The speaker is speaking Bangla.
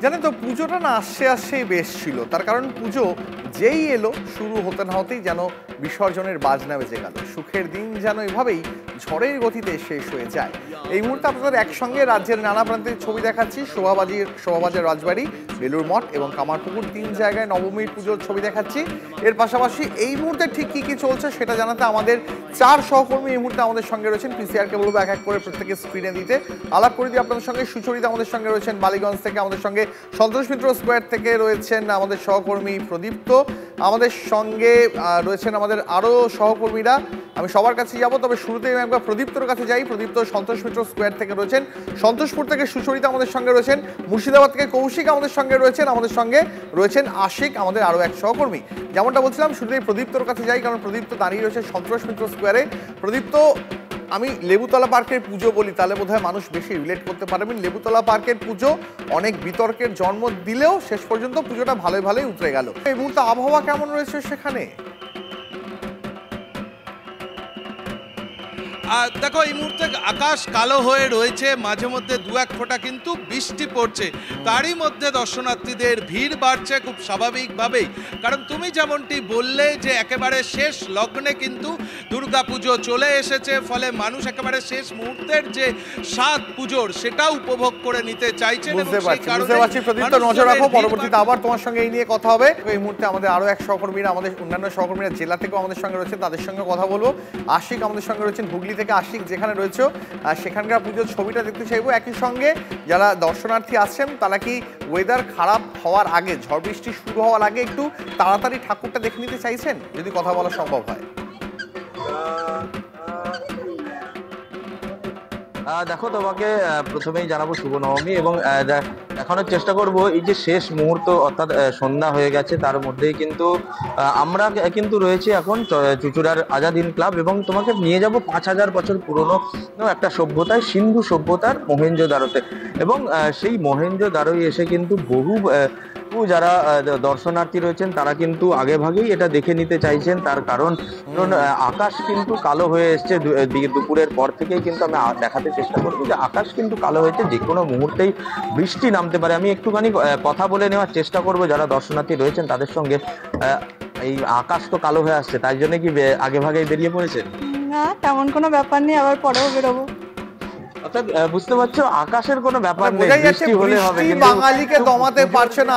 জানেন তো পুজোটা না আসছে আসছেই বেশ ছিল, তার কারণ পুজো যেই এলো শুরু হতে না হতেই যেন বিসর্জনের বাজনা বেজে গেল। সুখের দিন যেন এভাবেই ঝড়ের গতিতে শেষ হয়ে যায়। এই মুহূর্তে আপনাদের একসঙ্গে রাজ্যের নানা প্রান্তের ছবি দেখাচ্ছি। শোভাবাজার রাজবাড়ি, বেলুর মঠ এবং কামারপুকুর তিন জায়গায় নবমীর পুজোর ছবি দেখাচ্ছি। এর পাশাপাশি এই মুহূর্তে ঠিক কি কি চলছে সেটা জানাতে আমাদের চার সহকর্মী এই মুহূর্তে আমাদের সঙ্গে রয়েছেন। পিসিআরকে বলবো এক এক করে প্রত্যেকে স্ক্রিনে দিতে। আলাপ করে দিয়ে আপনাদের সঙ্গে সুচরিতা আমাদের সঙ্গে রয়েছেন বালিগঞ্জ থেকে, আমাদের সঙ্গে সন্তোষ মিত্র স্কোয়ার থেকে রয়েছেন আমাদের সহকর্মী প্রদীপ্ত, আমাদের সঙ্গে রয়েছেন আমাদের আরও সহকর্মীরা। আমি সবার কাছে যাব, তবে শুরুতেই আমি একবার প্রদীপ্তর কাছে যাই। প্রদীপ্ত সন্তোষ মিত্র স্কোয়ার থেকে রয়েছেন, সন্তোষপুর থেকে সুচরিতা আমাদের সঙ্গে রয়েছেন, মুর্শিদাবাদ থেকে কৌশিক আমাদের সঙ্গে রয়েছেন, আমাদের সঙ্গে রয়েছেন আশিক আমাদের আরও এক সহকর্মী। যেমনটা বলছিলাম শুরুতেই প্রদীপ্তর কাছে যাই, কারণ প্রদীপ্ত দাঁড়িয়ে রয়েছে সন্তোষ মিত্র স্কোয়ারে। প্রদীপ্ত, আমি লেবুতলা পার্কের পুজো বলি তাহলে বোধহয় মানুষ বেশি রিলেট করতে পারবেন। লেবুতলা পার্কের পুজো অনেক বিতর্কের জন্ম দিলেও শেষ পর্যন্ত পুজোটা ভালোই ভালোই উতরে গেল। এই মুহূর্তে আবহাওয়া কেমন রয়েছে সেখানে? দেখো, এই মুহূর্তে আকাশ কালো হয়ে রয়েছে, মাঝে মধ্যে দু এক ফোঁটা কিন্তু বৃষ্টি পড়ছে। তারই মধ্যে দর্শনার্থীদের ভিড় বাড়ছে খুব স্বাভাবিকভাবেই, কারণ তুমি যেমনটি বললে যে একেবারে শেষ লগ্নে কিন্তু দুর্গাপুজো চলে এসেছে, ফলে মানুষ একেবারে শেষ মুহূর্তের যে স্বাদ পুজোর সেটা উপভোগ করে নিতে চাইছেন। বুঝতে পারছি প্রদীপ্ত, নজর রাখো, পরবর্তীতে আবার তোমার সঙ্গে এই নিয়ে কথা হবে। এই মুহূর্তে আমাদের আরো এক সহকর্মীরা, আমাদের অন্যান্য সহকর্মীরা জেলা থেকেও আমাদের সঙ্গে রয়েছে, তাদের সঙ্গে কথা বলবো। আশিক আমাদের সঙ্গে রয়েছেন হুগলি থেকে। আশিক, যেখানে রয়েছে সেখানকার পুজোর ছবিটা দেখতে চাইবো। একই সঙ্গে যারা দর্শনার্থী আসছেন তারা কি ওয়েদার খারাপ হওয়ার আগে, ঝড় বৃষ্টি শুরু হওয়ার আগে একটু তাড়াতাড়ি ঠাকুরটা দেখে নিতে চাইছেন, যদি কথা বলা সম্ভব হয়? দেখো, তোমাকে প্রথমেই জানাবো শুভ নবমী, এবং দেখানোর চেষ্টা করব এই যে শেষ মুহূর্ত, অর্থাৎ সন্ধ্যা হয়ে গেছে, তার মধ্যেই কিন্তু আমরা কিন্তু রয়েছি এখন চুঁচুড়ার আজাদ হিন্দ ক্লাব, এবং তোমাকে নিয়ে যাব 5000 বছর পুরনো একটা সভ্যতায়, সিন্ধু সভ্যতার মহেঞ্জোদারোতে। এবং সেই মহেঞ্জোদারোয় এসে কিন্তু বহু যারা দর্শনার্থী রয়েছেন তারা কিন্তু আগে ভাগেই এটা দেখে নিতে চাইছেন। তার কারণ আকাশ কিন্তু কালো হয়ে এসছে দুপুরের পর থেকেই, কিন্তু আমি দেখাতে চেষ্টা করবো যে আকাশ কিন্তু কালো হয়েছে, যে কোনো মুহূর্তেই বৃষ্টি নামতে পারে। আমি একটুখানি কথা বলে নেওয়ার চেষ্টা করবো যারা দর্শনার্থী রয়েছেন তাদের সঙ্গে। এই আকাশ তো কালো হয়ে আসছে, তাই জন্য কি আগে ভাগেই বেরিয়ে পড়েছেন? না, তেমন কোনো ব্যাপার নেই, আবার পরেও বেরোবো। অর্থাৎ বুঝতে পারছো, আকাশের কোনো ব্যাপার নেই, বৃষ্টি হলে হবে, কিন্তু বাঙালিকে দমাতে পারছে না।